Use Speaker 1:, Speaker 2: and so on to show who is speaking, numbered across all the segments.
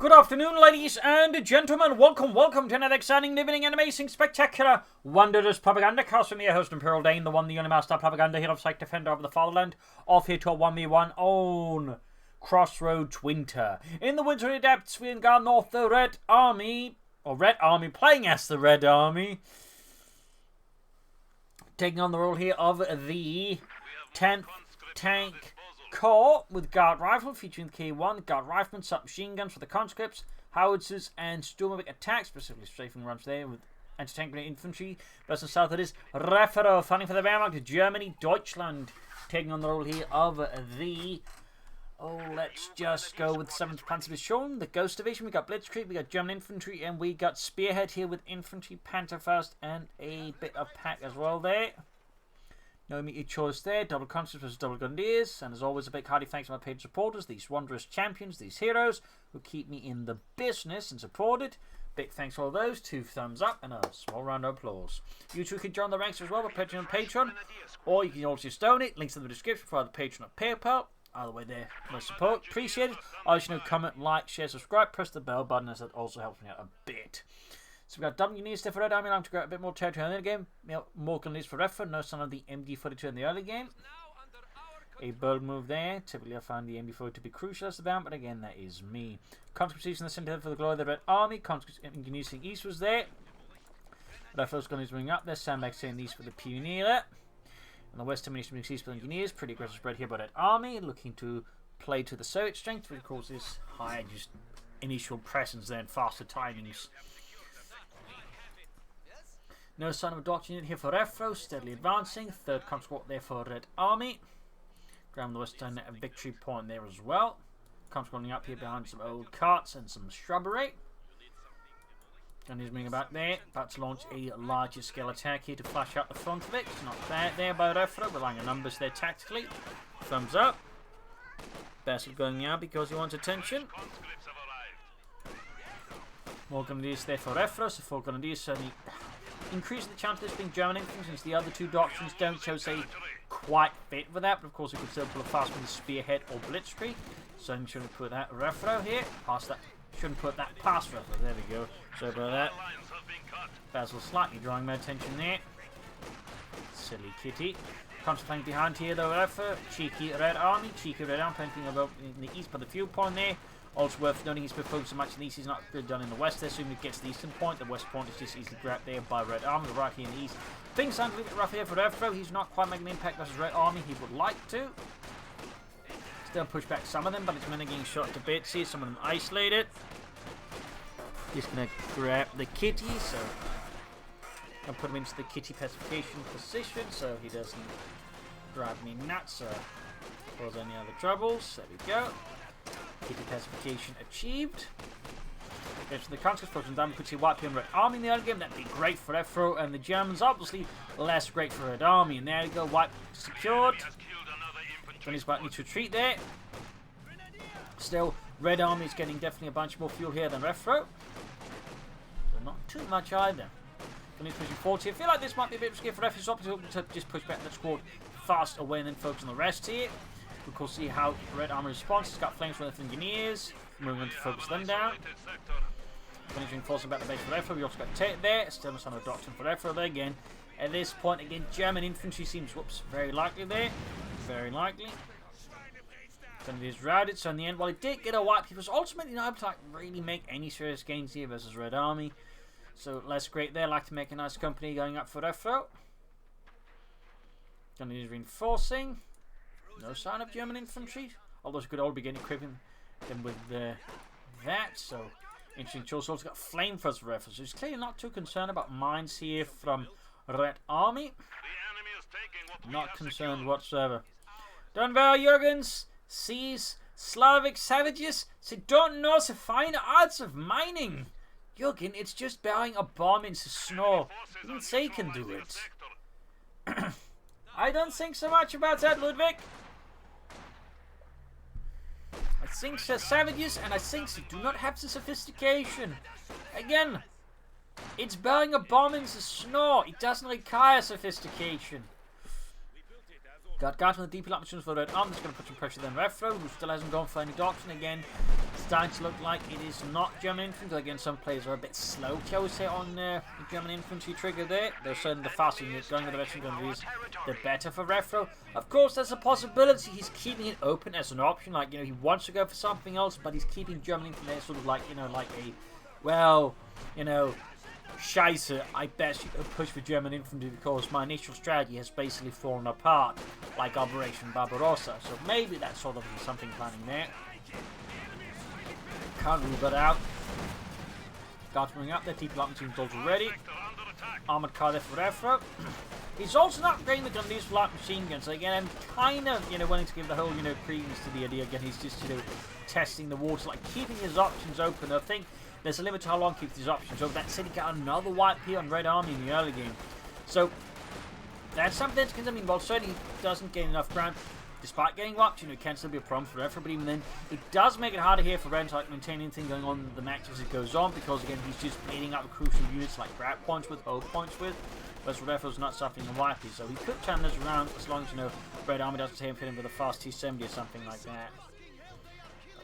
Speaker 1: Good afternoon, ladies and gentlemen. Welcome to another exciting, living, and amazing, spectacular, wondrous Propagandacast from your host, Imperial Dane, the one, the only master propaganda hero of Psych Defender of the Fatherland, off here to a 1v1 on Crossroads Winter. In the wintry depths, we guard north the Red Army, playing as the Red Army, taking on the role here of the 10th Tank Corps with Guard Rifle, featuring the K1, Guard Riflemen, submachine guns for the conscripts, howitzers, and Stormovic attacks, specifically strafing runs there with anti-tank grenade infantry. West and south it is Refero, fighting for the Wehrmacht, Germany, Deutschland, taking on the role here of the... let's just go with 7th Panther Division, the Ghost Division. We got Blitzkrieg, we got German Infantry, and we got Spearhead here with Infantry, Panther first, and a bit of pack as well there. No immediate choice there. Double conscripts versus double grenadiers. And as always, a big hearty thanks to my paid supporters, these wondrous champions, these heroes who keep me in the business and supported. Big thanks for all those. 2 thumbs up and a small round of applause. You too can join the ranks as well by pledging on Patreon, or you can also just donate. Links in the description for either Patreon or PayPal. Either way there, no support. Appreciate it. Always comment, like, share, subscribe, press the bell button, as that also helps me out a bit. So we've got double units there for Red Army, allowing to grab a bit more territory in the game. More grenades for Refero, no sign of the MD42 in the early game. A bold move there. Typically I find the MD42 to be crucial as the bound, but again, that is me. Conscripts in the center for the glory of the Red Army. Conscripts engineers in east was there. Refero's grenades moving up there. Sandbags saying these for the Pioneer. And the west ammunition being seized for the engineers. Pretty aggressive spread here by Red Army, looking to play to the Soviet strength, which causes high just initial presence there and faster timings. No sign of a doctrine unit here for Refero, steadily advancing. 3rd Comp Squad there for Red Army. Ground the western victory point there as well. Comp Squad up here behind some old carts and some shrubbery. And he's moving back there, about to launch a larger scale attack here to flash out the front of it. It's not bad there by Refero, relying on numbers there tactically. Thumbs up. Best going out because he wants attention. More grenadiers there for Refero, so 4 grenadiers certainly increasing the chance of this being German infantry, since the other 2 doctrines don't show, say, quite fit for that. But of course, we could still pull a fast with the Spearhead or Blitzkrieg. So I shouldn't put that Refero here. Past that. Shouldn't put that past Refero. There we go. So about that. Basil slightly drawing my attention there. Silly kitty. Comes playing behind here though, Refero. Cheeky Red Army. Cheeky Red Army playing about in the east by the fuel point there. Also worth noting, he's been focused so much in the east, he's not good done in the west there. Assuming it gets the eastern point, the west point is just easily grabbed there by Red Army. Right here in the east, things sound a little bit rough here for Refero. He's not quite making an impact versus Red Army he would like to. Still push back some of them, but it's men are getting shot to bits here. Some of them isolated. He's going to grab the kitty, so I'll put him into the kitty pacification position so he doesn't drive me nuts or cause any other troubles. There we go. Kitty pacification achieved. Goes to the conscripts, puts them down, puts a white here on Red Army in the early game. That'd be great for Refero, and the Germans obviously less great for Red Army. And there you go, white secured. Then he's about to retreat there. Still, Red Army is getting definitely a bunch more fuel here than Refero. So not too much either. Then he's pushing forward here. I feel like this might be a bit risky for Refero to just push back that squad fast away and then focus on the rest here. Of course, see how Red Army responds. He's got flames from the engineers. Moving on to focus them down. Finishing forcing back the base for Refero. We also got Tate there. Still some of doctrine for Refero there again. At this point, again, German infantry seems, very likely there. Very likely. Then it is routed. So in the end, while he did get a wipe, he was ultimately not able to really make any serious gains here versus Red Army. So less great there. Like to make a nice company going up for Refero. Then it is reinforcing. No sign of German infantry, although he could all begin equipping them with that. So interesting choice. Also got flamethrowers for Refero. So he's clearly not too concerned about mines here from Red Army. Not concerned whatsoever. Don't worry, Jurgens. Sees Slavic savages. They don't know the fine arts of mining. Jurgen, it's just burying a bomb into snow. Even they can do it. I don't think so much about that, Ludwig. I think they're savages, and I think they do not have the sophistication. Again, it's burying a bomb in the snow. It doesn't require sophistication. Got guys on the DP light machines for the Red Army. That's going to put some pressure then Refero, who still hasn't gone for any doctrine. Again, it's starting to look like it is not German infantry. Again, some players are a bit slow, shall we say, on the German infantry trigger there. They're saying the faster you're going with the veteran gunneries, the better for Refero. Of course, there's a possibility he's keeping it open as an option. Like, he wants to go for something else, but he's keeping German infantry there sort of like, like a, well, Scheiße, I best push for German infantry because my initial strategy has basically fallen apart, like Operation Barbarossa. So maybe that's sort of something planning there. Can't rule that out. Guards moving up there, TP light machines also ready. Armored car there for Refero. He's also not upgrading the gun these for light machine guns. So again, I'm kind of, willing to give the whole, credence to the idea. Again, he's just, testing the waters, like keeping his options open. I think there's a limit to how long he keeps his options open. That said, he got another wipe here on Red Army in the early game. So, that's something to consider. I mean, while certainly doesn't gain enough ground, despite getting wiped, it can still be a problem for Refero. But even then, it does make it harder here for Ren to maintain anything going on in the match as it goes on. Because, again, he's just beating up crucial units like grab points with, hold points with. Whereas Refero's not suffering a wipe. So he could turn this around as long as, Red Army doesn't hit him with a fast T-70 or something like that.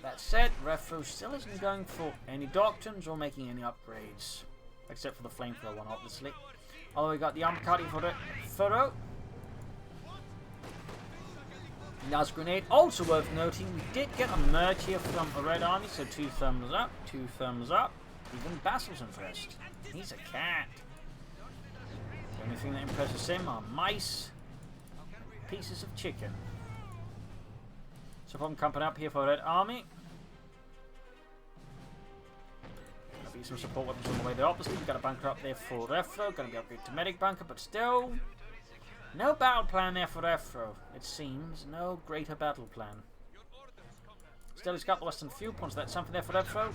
Speaker 1: That said, Refero still isn't going for any doctrines or making any upgrades. Except for the flamethrower one, obviously. Although we got the armor cutting for Refero. Nice grenade. Also worth noting, we did get a merge here from a Red Army, so 2 thumbs up, 2 thumbs up. Even Basil's impressed. He's a cat. The only thing that impresses him are mice, pieces of chicken. So problem coming up here for Red Army. Gonna be some support weapons on the way there. Obviously, we've got a bunker up there for Refero. Gonna be upgraded to medic bunker, but still, no battle plan there for Refero. It seems no greater battle plan. Still, he's got the Western fuel points. That's something there for Refero.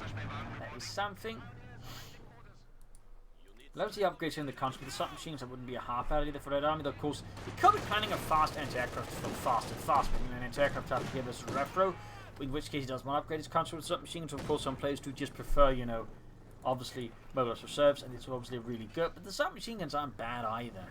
Speaker 1: That is something. Loads of the upgrades in the country with the submachines. That wouldn't be a half bad either for Red Army. Though, of course, he could be planning a fast anti-aircraft, fast, but an anti-aircraft type to give us Refero. In which case, he does want to upgrade his country with submachines. Of course, some players do just prefer, obviously, mobilized reserves, and it's obviously really good. But the submachine guns aren't bad either.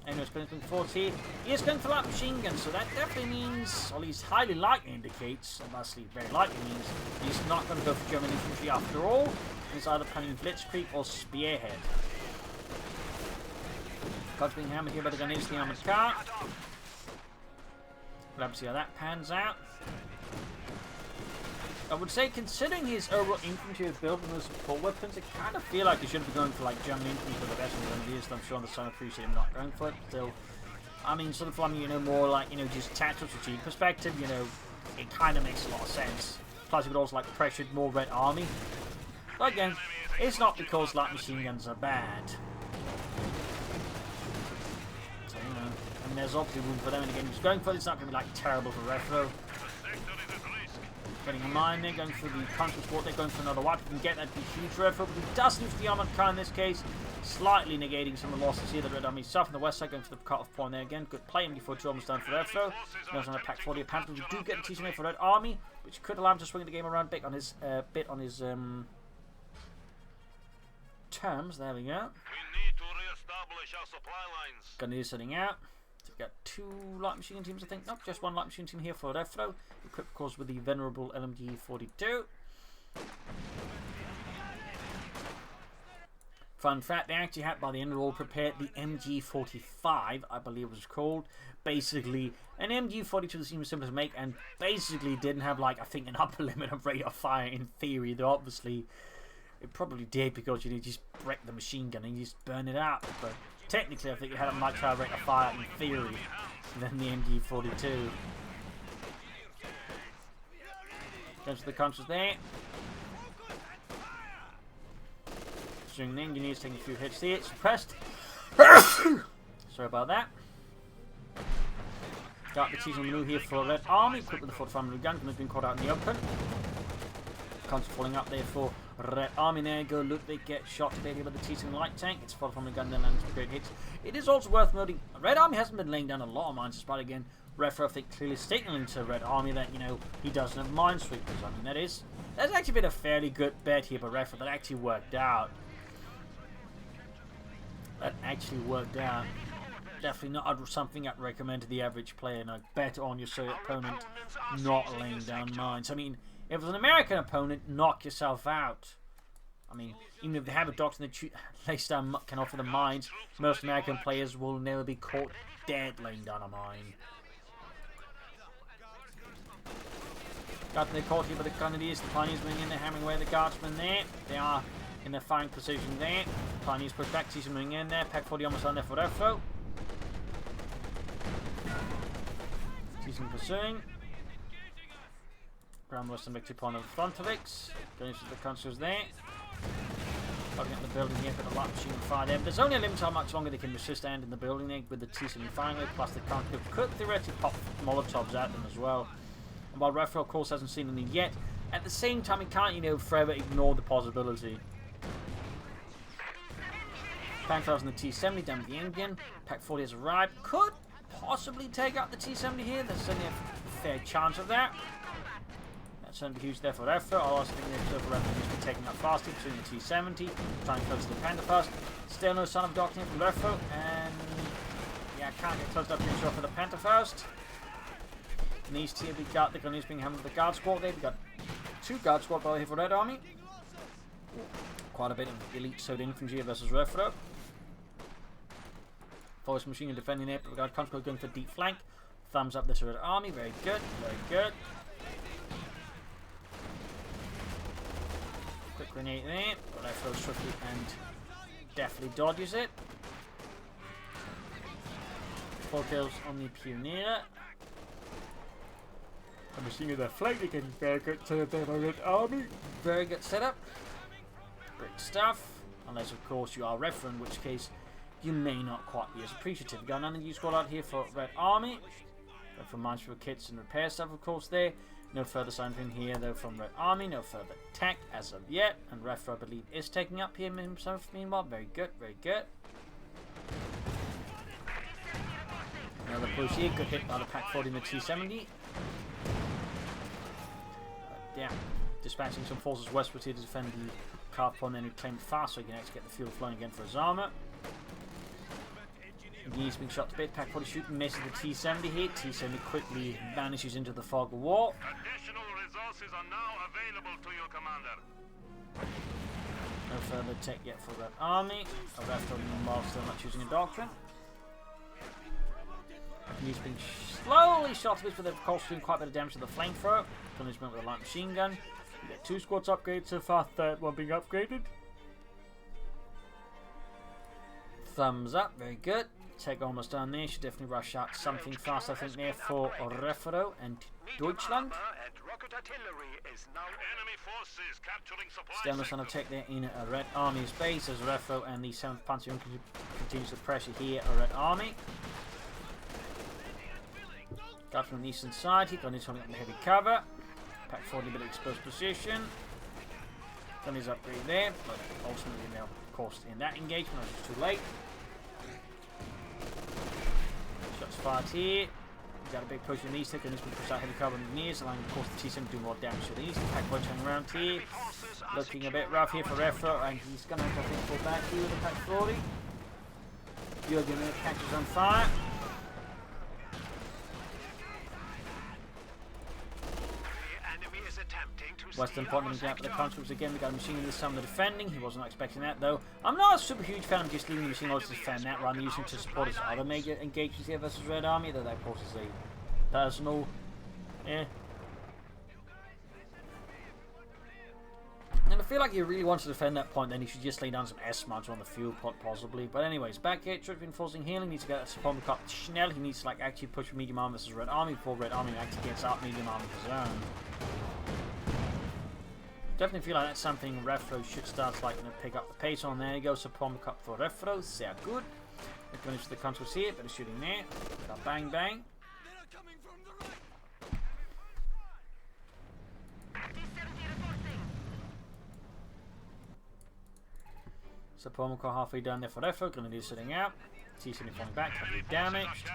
Speaker 1: Anyways, going 40. He is going for light machine guns, so that definitely means, or at least highly likely indicates, and obviously very likely means, he's not going to go for German infantry after all. He's either planning Blitzkrieg or Spearhead. God's being hammered here by the Gunners, the armored car. We'll have to see how that pans out. I would say, considering his overall infantry build and those support weapons, I kind of feel like he shouldn't be going for like German infantry for the best of the years. I'm sure on the side appreciate him not going for it. Still, I mean, sort of from more like just tactical strategic perspective, it kind of makes a lot of sense. Plus, he would also like pressured more Red Army. But again, it's not because light machine guns are bad. So, I mean, there's obviously room for them. And again, just going for it, it's not going to be like terrible for Refero. Getting a mine there, going for the counter sport, they're going for another wipe. If we can get that, be huge for Refero. But he does lose the armored car in this case, slightly negating some of the losses here. The Red Army south on the west side, going for the cut-off point there again. Good play, MD42 almost done for Refero. Goes on a pack 40 of Panther. We do get the T-Smith for Red Army, which could allow him to swing the game around bit on his terms. There we go.
Speaker 2: We need to re-establish our supply lines.
Speaker 1: Gunnery setting out. So we've got 2 light machine teams, I think. Nope, just 1 light machine team here for Refero. Equipped, of course, with the venerable LMG-42. Fun fact, they actually had, by the end of it all, prepared the MG-45, I believe it was called. Basically, an MG-42 that seems simple to make, and basically didn't have, like, I think, an upper limit of rate of fire in theory, though obviously it probably did because you just break the machine gun and you just burn it out. But technically, I think it had a much higher rate of fire in theory than the MG-42. Goes to the counters there. String the engineers taking a few hits here. Suppressed. Sorry about that. Got the season move here for Red Army. Equipped with the 45mm gun. Has been caught out in the open. Counter falling up there for Red Army. There go. Look, they get shot to here by the T-Season light tank. It's 45mm gun, then lands some great hits. It is also worth noting, Red Army hasn't been laying down a lot of mines, despite again Refero, I think, clearly signaling to Red Army that he doesn't have minesweepers. I mean, that's actually been a fairly good bet here by Refero that actually worked out. That actually worked out. Definitely not something I'd recommend to the average player, and I'd bet on your opponent not laying down mines. I mean, if it was an American opponent, knock yourself out. I mean, even if they have a doctrine that can offer the mines, most American players will never be caught dead laying down a mine. Got the caught here by the Grenadiers. The Pioneers moving in, they're hammering away the Guardsmen there. They are in their firing position there. Pioneers push back, Decisive moving in there. Pack 40 almost on there for Refero. Decisive pursuing. Ground Western victory point of the Frontovix. Going into the consuls there. Looking at the building here, but a lot of machine fire there. But there's only a limit to how much longer they can resist and in the building there with the T7 firing rate, plus the could theoretically pop Molotovs at them as well. And while Refero, of course, hasn't seen any yet, at the same time, he can't, you know, forever ignore the possibility. Panther on the T70 down with the Indian. Pack 40 has arrived. Could possibly take out the T70 here. There's certainly a fair chance of that. That's certainly huge there for Refero. I also think the observer Refero needs to be taking out faster between the T70. Trying to close to the Panther first. Still no sign of doctrine from Refero. And yeah, can't get closed up to ensure for the Panther first. In the east here, we got the Grenadiers being hammered with the Guard Squad there. We got 2 Guard Squad by here for Red Army. Quite a bit of elite Soda Infantry versus Refero. Force machine gun defending it, but we got Control going for deep flank. Thumbs up the Red Army, very good, very good. Quick grenade there, but Refero swiftly and definitely dodges it. 4 kills on the Pioneer. The machine gun flank again, very good to the Red Army. Very good setup. Great stuff. Unless of course you are Refero, in which case you may not quite be as appreciative. We've got another new squad out here for Red Army. Go for mines for kits and repair stuff, of course, there. No further sign from here, though, from Red Army. No further tech as of yet. And Refero, I believe, is taking up here himself, meanwhile. Very good, very good. Another push here. Good hit by the Pack 40 in the T70. Yeah, dispatching some forces westward here to defend the car point and reclaim it fast so he can actually get the fuel flowing again for his armour. He's being shot to bit. Pack 40 shooting, misses the T70 here. T70 quickly vanishes into the fog of war.
Speaker 2: Additional resources are now available to your commander.
Speaker 1: No further tech yet for Red Army. Refero meanwhile still not choosing a doctrine. He's being slowly shot to bits, but of course doing quite a bit of damage to the flamethrower. Punishment with a light machine gun. We get 2 squads upgraded so far, 3rd one being upgraded. Thumbs up, very good. Tech almost done there. Should definitely rush out something fast, I think, there for Refero and Deutschland. Still no sign of tech there in a Red Army's base as Refero and the 7th Panther continues to pressure here a Red Army. Got from the eastern side, he got his holding up the heavy cover. Pack 40 bit exposed position. Done his upgrade there, but ultimately now, of course, in that engagement, it was too late. Shots fired here. We got a big push in the east, and he's been pushed out heavy cover on the knees, allowing, of course, the T7 to do more damage to the east. Pack 40 turning around here. Looking a bit rough here for Refero, and he's going to have to, I think, fall back here with the Pack 40. Jürgen catches on fire. Western Portland out with the conscripts again. We got a machine gun this time the defending. He wasn't expecting that though. I'm not a super huge fan of just leaving the machine guns to defend that rather than using it to support his other major engagements here versus Red Army, though that of course is a personal. And I feel like he really wants to defend that point, then he should just lay down some S-mods on the fuel pot possibly. But anyways, back here, troops reinforcing healing, needs to get that support up Schnell. He needs to like actually push for medium arm versus Red Army before Red Army actually gets out medium arm of his own. Definitely feel like that's something Refero should start like, you know, pick up the pace on. There you go, support up for Refero, sehr good. We're going to the controls here, bit of shooting there. Got bang bang. So Pomoko halfway down there for Refero, going to do sitting out. T7 falling back, heavily damaged.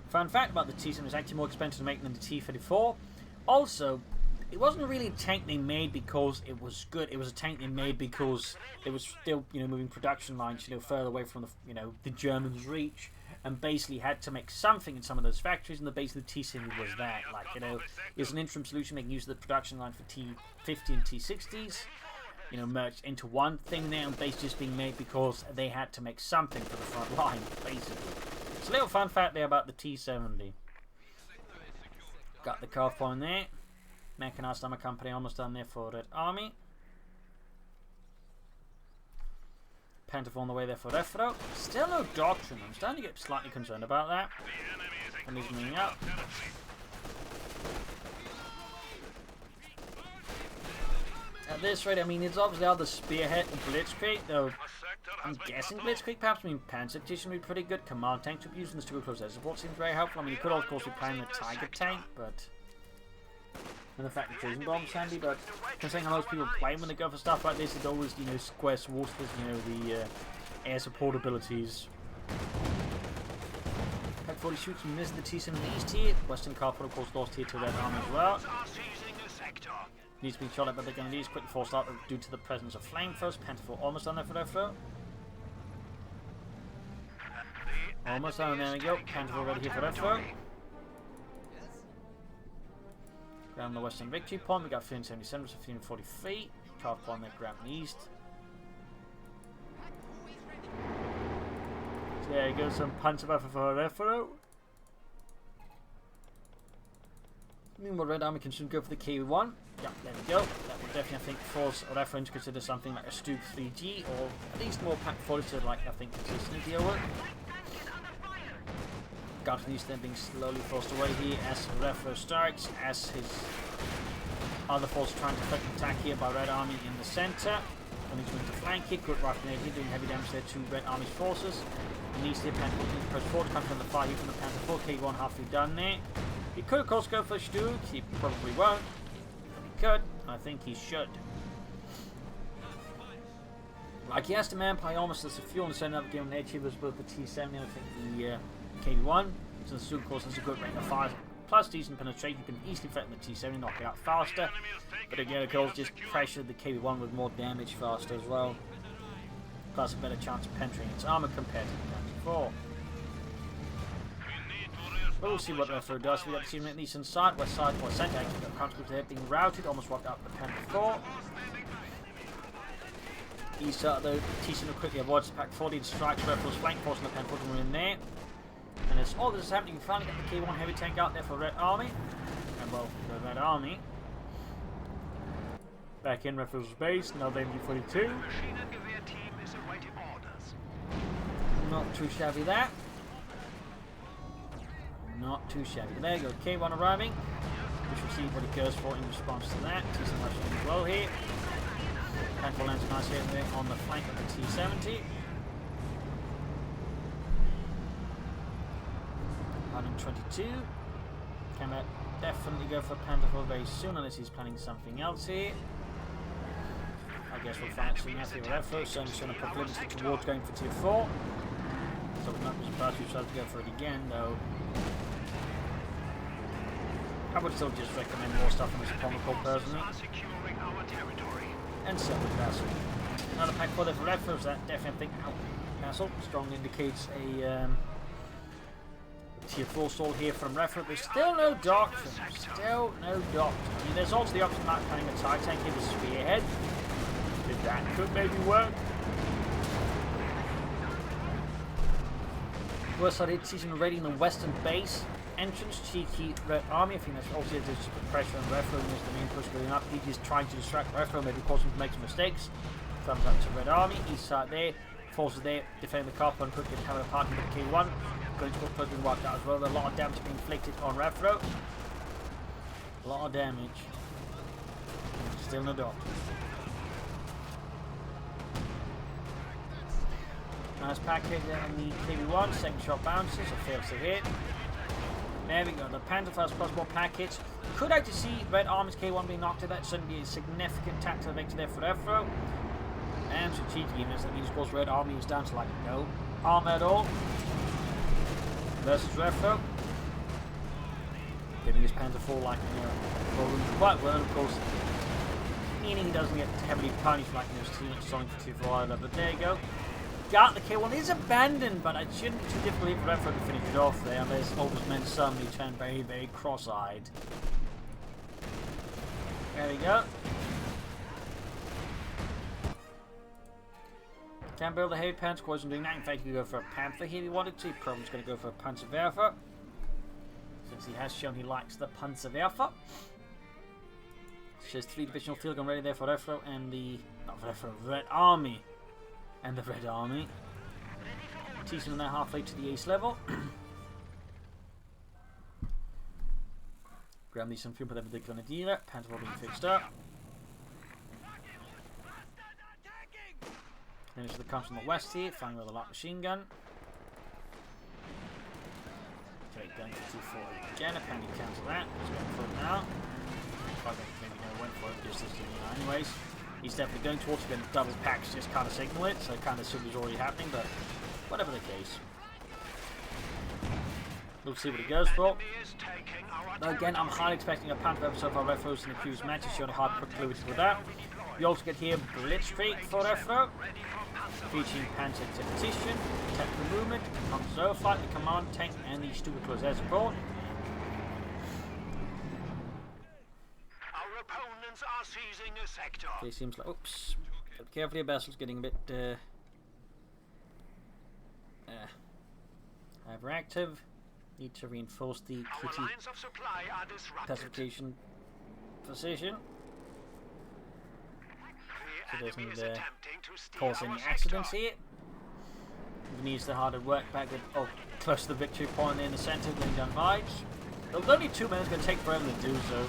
Speaker 1: Fun fact about the T7 is actually more expensive to make than the T-34. Also, it wasn't really a tank they made because it was good. It was a tank they made because it was still, moving production lines, further away from the Germans' reach, and basically had to make something in some of those factories. And the base of the T-70 was that, it was an interim solution, making use of the production line for T-50 and T-60s, merged into one thing there, and basically just being made because they had to make something for the front line, basically. So a little fun fact there about the T-70. Got the carve point there. Mechanized Armor Company almost done there for Red Army. Panther on the way there for Refero. Still no doctrine. I'm starting to get slightly concerned about that. And he's moving up. At this rate, it's obviously either Spearhead or Blitzkrieg, though I'm guessing Blitzkrieg perhaps. Panther would be pretty good. Command tanks would be using the super close air support seems very helpful. You could of course be playing the Tiger tank, but and the fact that Prison Bomb's handy, but considering how most people play when they go for stuff like this, it's always, square swords with, the air support abilities. Pack 40 shoots and misses the T-70 East here. Western Carpet, of course, lost here to Red Army as well. Needs to be shot at, but they're going to need quick force start due to the presence of flamethrowers. Panther almost on there for their throw. Almost done, there we go. Panther already here for their throw. Around the western victory point, we got 377, 1540 feet. Carve point there, Grant East. So there you go, some Panther buffer for Refero. Meanwhile, Red Army can soon go for the K1. Yeah, there we go. That will definitely, I think, force Refero to consider something like a Stuke 3G, or at least more Pack 40 to, consistently deal with. Guards East then being slowly forced away here as Refero strikes, as his other forces trying to effect an attack here by Red Army in the centre. Coming to flank here, good rifle here, doing heavy damage there to Red Army's forces. And East here, Panther looking to press forward, coming from the far here from the Panther 4, K1 halfway done there. He could of course go for Stuke, he probably won't, but he could, I think he should. Like he has to manplay almost as a fuel and send up game on edge here with both the T-70 and I think the K1. So the Stuke of course has a good rate of fire, plus decent penetration, you can easily threaten the T-70, knock it out faster. But again, it can also just pressure the K1 with more damage faster as well. Plus a better chance of penetrating its armor compared to the Panther 4. But we'll see what Refero does. We got the team at the eastern side, west side, or centre. Actually, got counter there being routed, almost walked out the Panther 4. East side though, T-70 quickly avoids the Pack 40 and strikes Refero's flank force on the Panther 4 in there. And as all this is happening, you finally get the K1 heavy tank out there for Red Army. And well, the Red Army. Back in Refero's base, now the MG42. Not too shabby that. Not too shabby. There you go, K1 arriving. We shall see what it goes for in response to that. T-70 rushing as well here. Panther lands nice here there on the flank of the T-70. 122. Can definitely go for Panther 4 very soon unless he's planning something else here. I guess we'll find soon after Refero, so I'm just going to put Liberty towards going for Tier 4. So we're not surprised we decided to go for it again though. I would still just recommend more stuff on this Chronicle personally. And so with Castle. Another pack for the Refero, so that definitely I think Castle strongly indicates a Tier 4 stall here from Refero, but still no doctrine. Still no doctrine. There's also the option of not planning a TIE tank here with Spearhead. If that could maybe work. West side hit season raiding the western base. Entrance, cheeky Red Army. I think that's also just put pressure on Refero and the main push going up. He's just trying to distract Refero, maybe cause him to make some mistakes. Thumbs up to Red Army. East side there. Forces there, defending the carpet and quickly having a party with the K1. Going to put being wiped out as well. A lot of damage being inflicted on Refero. A lot of damage. Still no doctor. Nice pack hit there on the KV1. Second shot bounces. It fails to hit. There we go. The Panther has plus more pack hits. Could actually see Red Army's K1 being knocked at that. Shouldn't be a significant tactical victory there for Refero. And strategic units. That means, of course, Red Army is down to like no armor at all. Versus Refero. Getting his Panther 4 like, rolling quite well, of course. Meaning he doesn't get heavily punished like, Sonic 54 either. But there you go. Got the kill. One is abandoned, but it shouldn't be too difficult for Refero to finish it off there, unless all his men suddenly turn very, very cross-eyed. There we go. Can't build a heavy Panther, of course, I'm doing that. In fact, he could go for a Panther here if he wanted to. Probably just going to go for a Panzerwerfer, since he has shown he likes the Panzerwerfer. She has 3 divisional field gun ready there for Refero and the Red Army. And the Red Army. Teasing them now halfway to the ace level. Grab these some fuel, put them with the Grenadier. Panther will be fixed up. Then to the comes from the west here, firing with a light machine gun. Okay, gun 54 again. Apparently cancel that. He's going for it now. I think maybe no went for it, just this anyways. He's definitely going towards it, then double packs just kind of signal it, so kind of assume it's already happening, but whatever the case. We'll see what he goes for. Though again, I'm highly expecting a Panther episode for Refero's and accused match to show the hard proclivity with that. We also get here Blitzkrieg for Refero, featuring Panther Tactician, Tactical Movement, Control Flight, the Command Tank, and the Stupid Close Air Support.
Speaker 2: Are seizing a sector.
Speaker 1: Okay, seems like, oops, carefully, your vessel's getting a bit hyperactive. Need to reinforce the kitty classification position, so it doesn't cause any accidents here. He needs the harder work back at, close to the victory point in the centre, going down vibes. There's only 2 men, it's going to take forever to do so.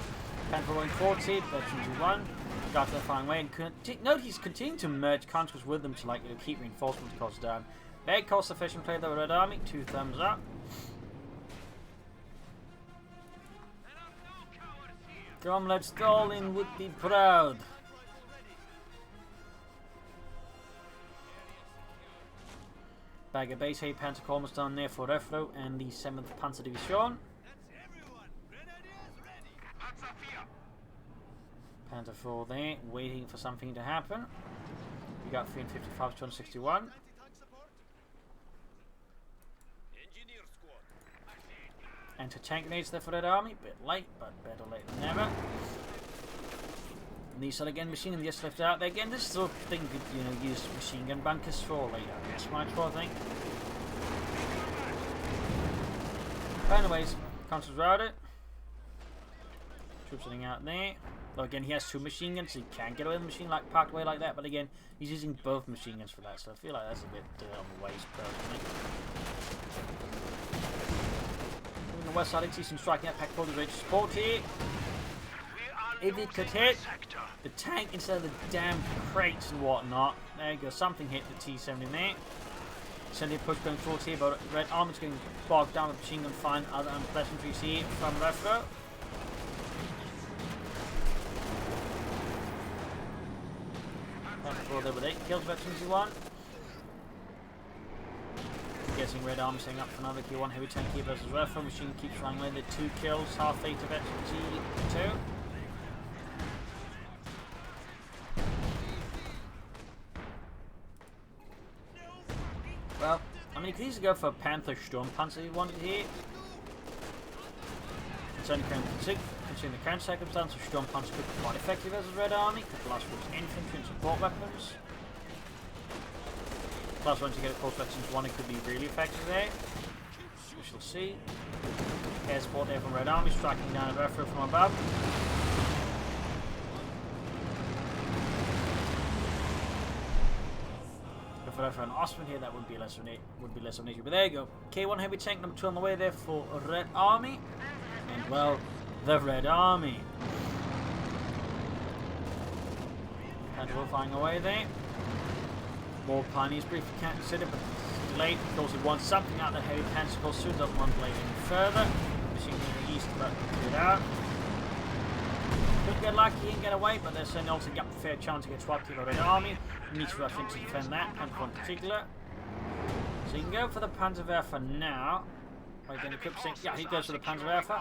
Speaker 1: Panther rolling 40, veterans 1, got their flying way, and note he's continuing to merge conquest with them to keep reinforcement costs down. Very cost efficient play the Red Army, 2 thumbs up. Come, let's Stalin would be proud. Bag of base, hey, Panther Columns down there for Refero and the 7th Panzer Division. Panther 4 there, waiting for something to happen. We got 355 to 261. Anti-tank grenades there for that army, bit late, but better late than never. And these are again machine guns just left out there. Again, this is the sort of thing you could use machine gun bunkers for later. That's my I think. But anyways, counters routed. Troops sitting out there. Though again, he has 2 machine guns, so he can't get away with the machine like parked away like that. But again, he's using both machine guns for that, so I feel like that's a bit on the waste personally. On the west side, it's some striking at pack for the Rich support here. If it could hit the tank instead of the damn crates and whatnot, there you go. Something hit the T-70 there. Sending a push going towards here, but Red Army's getting bogged down with machine gun fire and other unpleasantries here from Refero. There with 8 kills, veterans he won. Guessing Red Army setting up for another kill. 1 heavy tank here versus Refero. Machine keeps flying away. 2 kills, half fate to veterans G2. Well, I mean, he could easily go for a Panther Sturm Panzer he wanted here. It's only considering the current circumstances, Sturm Panzer could be quite effective as a Red Army. Could last with infantry and support weapons. Plus, once you get a close veterans 1, it could be really effective there. We shall see. Air support there from Red Army, striking down at Refero from above. For Refero and Osman here, that would be less of an issue. But there you go. K1 heavy tank number 2 on the way there for Red Army. And well, the Red Army. And we're flying away there. More pioneers briefly can't consider, but it's late because it wants something out of the heavy tentacle. Soon doesn't want to play any further. Machine gun east about to get out. Could get lucky and get away, but there's certainly also got a fair chance to get swapped to the Red Army. You need to rush in to defend that, Panther in particular. So you can go for the Panzerwerfer now. Right, then equip sync. Yeah, he goes for the Panzer Alpha.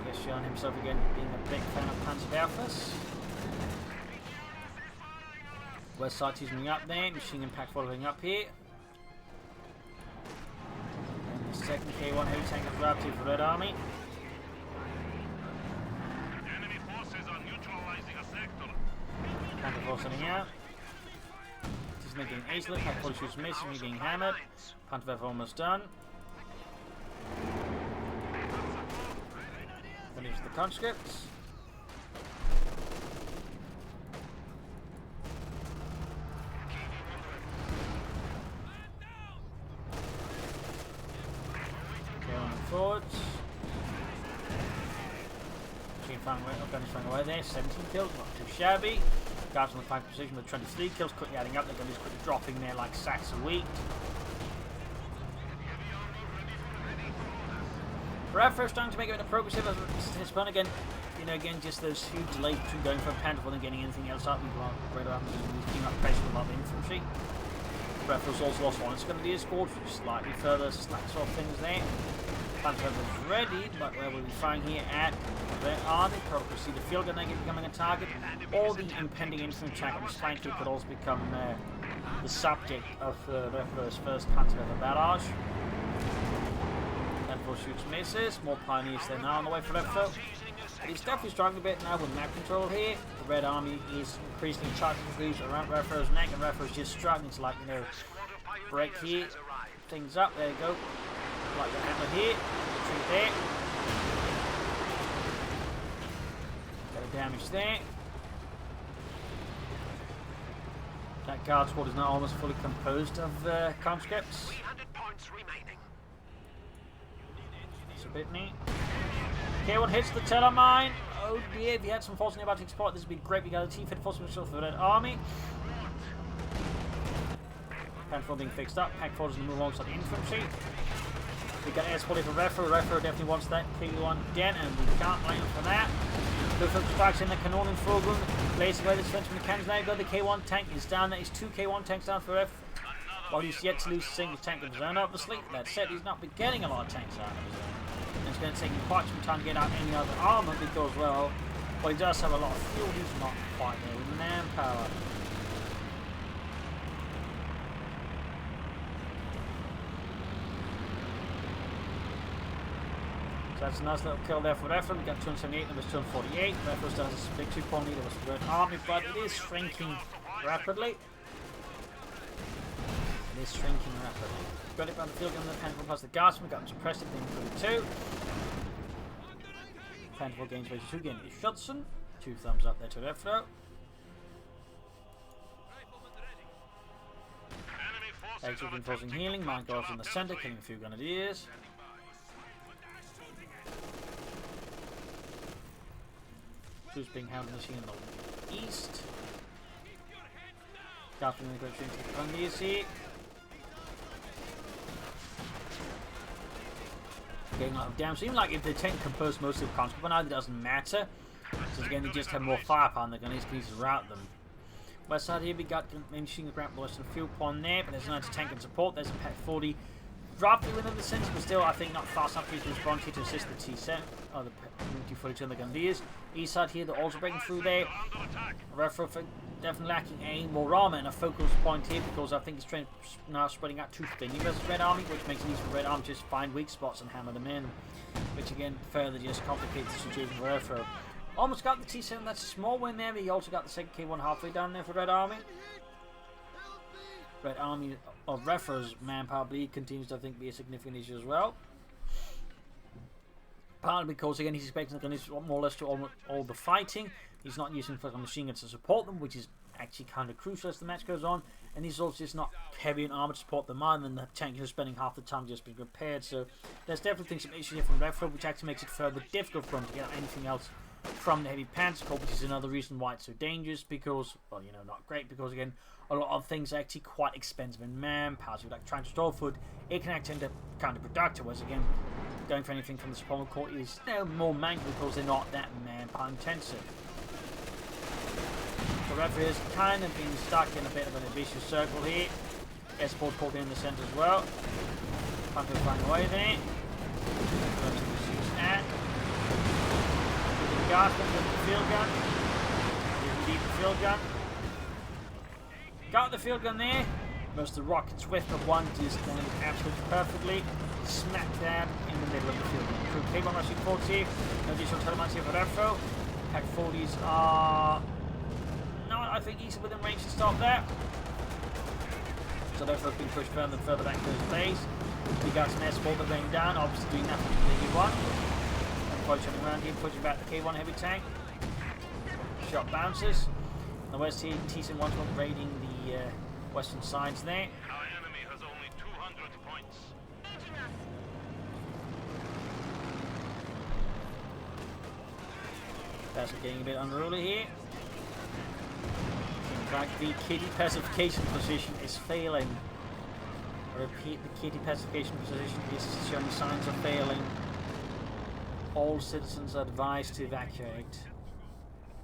Speaker 1: Yes, showing himself again being a big fan of Panzer Alphas. West side he's moving up there. Machine impact following up here. And the second K1 heavy tank is arrived here for Red Army.
Speaker 2: Enemy forces are neutralizing a sector.
Speaker 1: Panther force heading out. He's making aceless. Pack force shoots missing. He's getting hammered. Panther Alpha almost done. Finish the conscripts. Forwards. Machine firing away there. 17 kills, not too shabby. Guards on the flank position with 23 kills, quickly adding up. They're going to quickly dropping there like sacks of wheat. Refero starting to make it a progressive as his fun again. You know, again, just those huge delays between going for a Panther than getting anything else up. We've got Red Army keeping up pace with a lot of infantry. Refero's also lost one. It's going to be a squad, slightly further slacks off things there. Panther was ready, but where we'll be firing here at Red Army. Probably see the field gun becoming a target, or the impending instant attack on the flank could also become the subject of Refero's first Panther barrage. Panther shoots misses, more pioneers there now on the way for Refero. He's definitely struggling a bit now with map control here. The Red Army is increasingly charging degrees around Refero's neck, and Refero's just struggling to, like, you know, break here things up. There you go. Like the hammer here, retreat there. Got a damage there. That guard squad is now almost fully composed of conscripts. It's a bit neat. K1 hits the teller mine. Oh dear, if you had some force in your about to exploit, this would be great. We got a T-Fit force for the Red Army. Panther being fixed up. Pack forces to move alongside the infantry. We got S40 for Refero. Refero definitely wants that K1 dead, and we can't blame him for that. Luftwaffe strikes in the cannon in foreground. Lays away the defense from the cannons. Now got the K1 tank is down. There is 2 K1 tanks down for Refero. While he's yet to lose a single tank of his own, obviously. That said, he's not been getting a lot of tanks out of his own. And it's going to take him quite some time to get out any other armour because, well, he does have a lot of fuel. He's not quite there with manpower. That's a nice little kill there for Refero. We got 278, numbers 248. Refero still has a big 2-point lead over the Red Army, but it is shrinking rapidly. It is shrinking rapidly. Got it by the field gun, the Panther past the guards. We got him suppressed, being 32. Panther gains 22, gain is Schutzen. 2 thumbs up there to Refero. Eggs have been forcing healing. Mine goes in the center, killing a few grenadiers. Who's being held in the machine in the east. Captain the great strength of the Grenadiers here. Getting a lot of damage. Even like if they tank compose most of the conscript, but now it doesn't matter. So again, they just have more firepower and the Grenadiers can easily rout them. West side here we got machine gun grab less than a fuel point there, but there's no tank and support. There's a Pack 40. Roughly within the center, but still, I think not fast enough to respond here to assist the T7 or the T42 and the Grenadiers. East side here, they're also breaking through there. Refero definitely lacking a more armor and a focus point here because I think it's now spreading out too thinly versus Red Army, which makes it easy for Red Army to just find weak spots and hammer them in, which again further just complicates the situation for Refero. Almost got the T7, that's a small win there, but you also got the second K1 halfway down there for Red Army. Red Army of Refero's manpower bleed continues to, I think, be a significant issue as well. Partly because, again, he's expecting the Grenadiers more or less to all the fighting. He's not using fucking machine guns to support them, which is actually kind of crucial as the match goes on. And he's also just not heavy in armor to support the mine, and the tank is spending half the time just being repaired. So there's definitely some issues here from Refero, which actually makes it further difficult for him to get anything else from the heavy Panther Corps, which is another reason why it's so dangerous, because, well, you know, not great, because again, a lot of things are actually quite expensive in manpower. So like trying to store food, it can actually end up counterproductive, whereas again, going for anything from the supplement corps is, you know, more manageable because they're not that manpower intensive. So Refero is kind of being stuck in a bit of an vicious circle here. S4 caught in the centre as well. Panther flying away there. With the Guardsman with the field gun. Indeed the field gun. Got the field gun there. Most of the rockets whiff, but one just landed absolutely perfectly. Smack dab in the middle of the field. Crew K1 rushing forwards here. No additional telemarks here for Refero. Pack 40s are not, I think, easy within range to stop that. So Refero's being pushed further and further back to his base. We got some escort that rain down, obviously doing nothing to the K1. Turning around here, pushing back the K1 heavy tank. Shot bounces. On the west here, T-Sin 1 raiding the western sides there.
Speaker 2: Our enemy has only 200 points.
Speaker 1: That's getting a bit unruly here. In fact, the kitty pacification position is failing. I repeat, the kitty pacification position is showing signs of failing. All citizens are advised to evacuate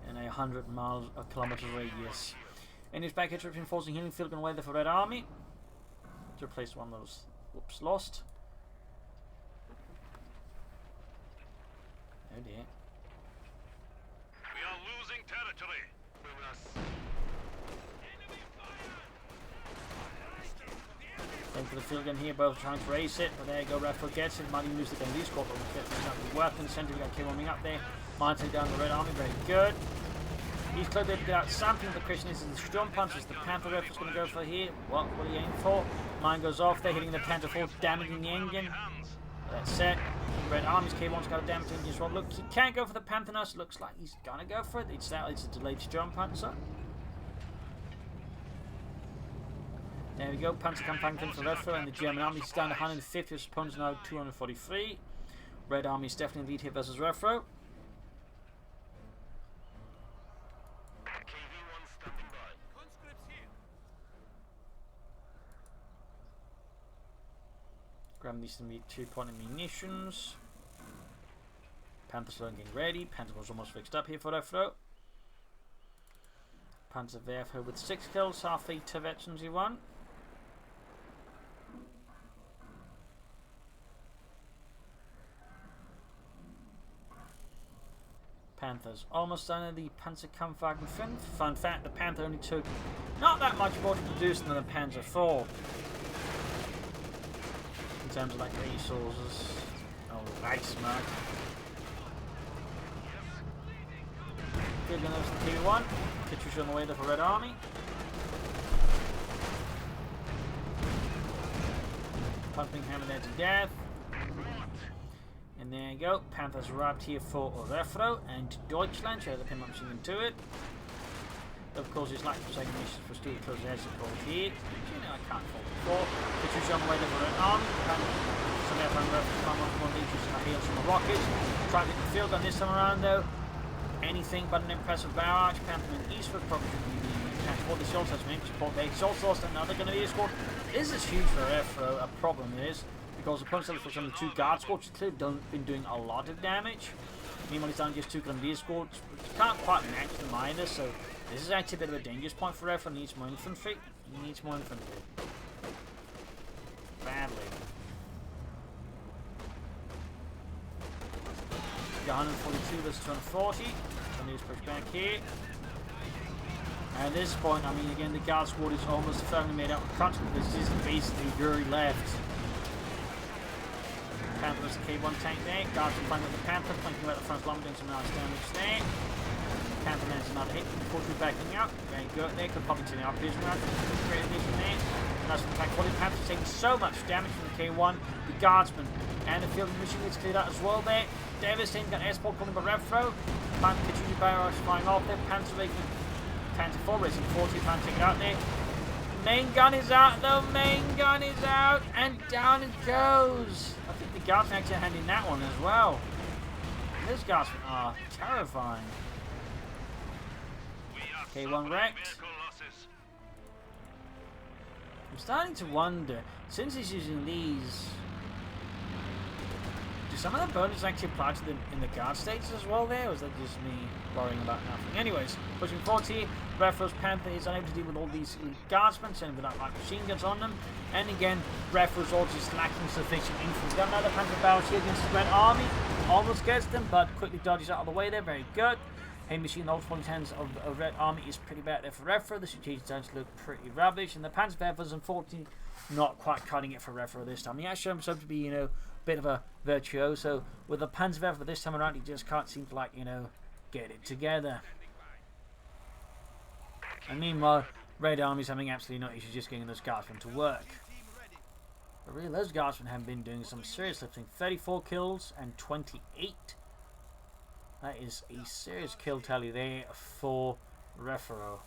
Speaker 1: in a 100 kilometer radius. And his back troops reinforcing healing field gun weather for Red Army to replace one that was lost. Oh dear.
Speaker 2: We are losing territory.
Speaker 1: Going for the field gun here, both trying to race it, but there you go, Refero gets it. Might even lose the gun. These squad will get the weapon. Center, we got K warming up there. Mine take down the Red Army, very good. He's clear to get out sampling. The question is the Storm Punches. The Panther Refero's going to go for here. What will he aim for? Mine goes off there, hitting the Panther 4, damaging the engine. That's set. Red Army's K1's got a damaged engine as well. Look, he can't go for the Panther now, so it looks like he's going to go for it. It's a delayed Storm Panzer. There we go, Panzer Kampfpanzer for Refero, and the German Army is down to 150, his opponent's now 243. Red Army is definitely lead here versus Refero. Grab these to meet 2-point munitions. Panther's slowly getting ready. Panther was almost fixed up here for Refero. Panzer Werfer with 6 kills, half the veterans he won. Panther's almost done in the Panzer Kampfwagen 5. Fun fact, the Panther only took not that much more to produce than the Panzer IV. In terms of like resources. Oh, Reichsmark. Good enough to the T1. Kitchu's on the way to the Red Army. Pumping hammer there to death. And there you go, Panther's arrived here for Refero and Deutschland, show the pin machine into it. Of course, it's like the second mission for still close air support here. You know, I can't fall before. Which is on the way to Red Army. Some airplane Refero's come on one lead using our heels from the rockets. Trying to get the field on this time around though. Anything but an impressive barrage. Pantherman eastward probably should be the transport. The Schultz has been support there. Schultz lost another going to be a squad. This is huge for Refero. A problem is, because the opponents for some of the 2 guard squads clearly been doing a lot of damage. Meanwhile, he's down just 2 grenadier squads, which can't quite match the minor, so this is actually a bit of a dangerous point for Refero. Needs more infantry. He needs more infantry. Badly. 142 versus 240. So needs push back here. And at this point, I mean, again, the guard squad is almost firmly made up of country because this is basically very left. Panther's the K1 tank there. Guards are flying with the Panther, flanking about the front line, doing some nice damage there. Panther lands another hit. Infantry backing up. Very good there. Could probably turn the RPG around. Great vision there. Nice from the tank. Panther's taking so much damage from the K1. The Guardsman and the field machine gets cleared out as well there. Devastating. Got airsport calling by Refero. Panther continues barrage flying off there. Panther raising Panther 4 raising 40. Panther taking it out there. Main gun is out though. Main gun is out. And down it goes. I think the Guardsmen actually handing that one as well. These Guardsmen are terrifying. K1 wrecked. I'm starting to wonder, since he's using these some of the bonus actually applied to them in the guard stages as well there, or is that just me worrying about nothing? Anyways, pushing forward here, Refero's Panther is unable to deal with all these guardsmen, sending without light machine guns on them. And again, Refero's also just lacking sufficient infantry. Got another Panther barrage here against the Red Army. Almost gets them, but quickly dodges out of the way there. Very good. Heavy machine, the ultimate hands of the Red Army is pretty bad there for Refero. The strategic turns look pretty rubbish, and the Panzer unfortunately not quite cutting it for Refero this time. He has shown himself to be, you know, a bit of a virtuoso. With the Panzer this time around, he just can't seem to, like, you know, get it together. And meanwhile, Red Army's having absolutely no issues just getting those guardsmen to work. But really, those guardsmen have been doing some serious lifting. 34 kills and 28. That is a serious kill tally there for Refero.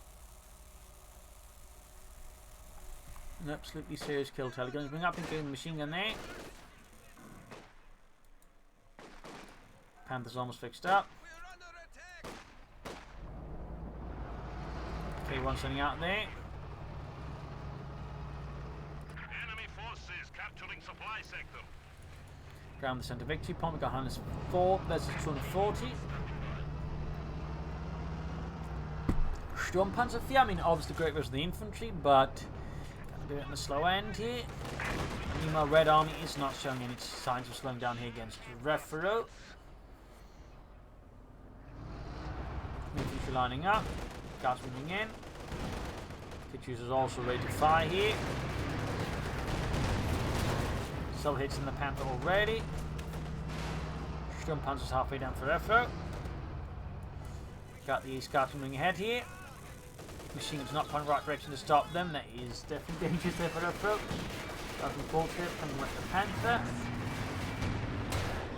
Speaker 1: An absolutely serious kill tally. Going to bring up and getting the machine gun there. Panther's almost fixed up. K1 sending out there.
Speaker 2: Enemy forces capturing supply sector.
Speaker 1: Ground the centre victory point. We got 104 versus 240. Sturmpanzer, I mean, obviously great versus the infantry, but gonna do it on the slow end here. Meanwhile, Red Army is not showing any signs of slowing down here against Refero. Infantry lining up. Guards moving in. Katyusha's also ready to fire here. Still hits in the Panther already. Sturmpanzer's halfway down for Refero. Got the Scouts moving ahead here. Machine gun's not pointing the right direction to stop them. That is definitely dangerous there for Refero. Got the full trip coming with the Panther.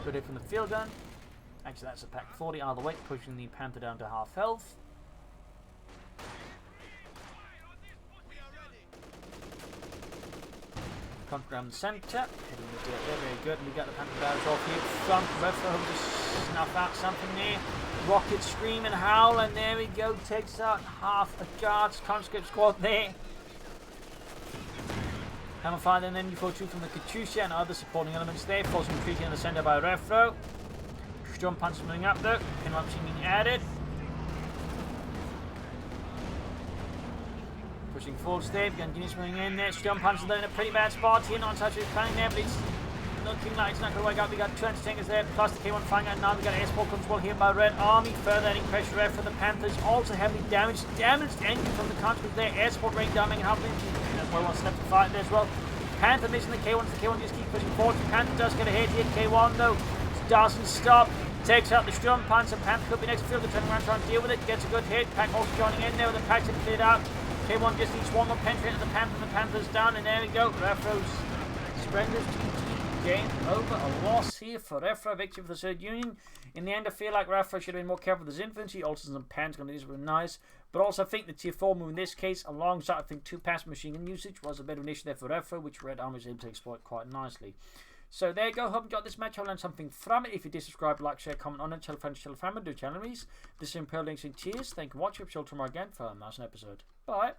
Speaker 1: Good hit from the field gun. Actually, that's a pack 40 out of the way, pushing the Panther down to half health. Contra around the centre, hitting the deal there, very good. And we got the Panther barrage off here front. Refero just snuff out something there. Rocket scream and howl, and there we go. Takes out half a guards conscript squad there. Hammer fire then MU42 from the Katyusha and other supporting elements there. Forcing retreating in the centre by Refero. Sturmpanzer moving up though. Pinwheel machine being added. Pushing forward step, continues moving in there. Sturmpanzer though in a pretty bad spot here. Not touching his planning there, but it's looking like it's not going to work out. We got 2 anti-tankers there, plus the K1 firing out now. We got an S4 control here by Red Army. Further adding pressure there for the Panthers. Also heavily damaged. Damaged engine from the conscripts there. Airsport rain down, making half inch. That's why one step to fight there as well. Panther missing the K1. The K1 just keeps pushing forward. The Panther does get a hit here. K1 though doesn't stop. Takes out the Sturmpanzer. Panther could be next field. Turning around trying to deal with it. Gets a good hit. Pack also joining in there with the packs cleared out. K1 just needs one more penetrating the Panther. The Panther's down, and there we go. Refero's surrenders. Game over. A loss here for Refero. Victory for the Third Union. In the end, I feel like Refero should have been more careful with his infantry. Also, some Panther these were nice. But also, I think the tier 4 move in this case, alongside I think 2 pass machine gun usage, was a bit of an issue there for Refero, which Red Army was able to exploit quite nicely. So there you go. Hope you got this match. I learned something from it. If you did, subscribe, like, share, comment on it. Tell friends, tell family, do channel. This is Imperial Links and cheers. Thank you for watching. We'll see you tomorrow again for a nice episode. Bye.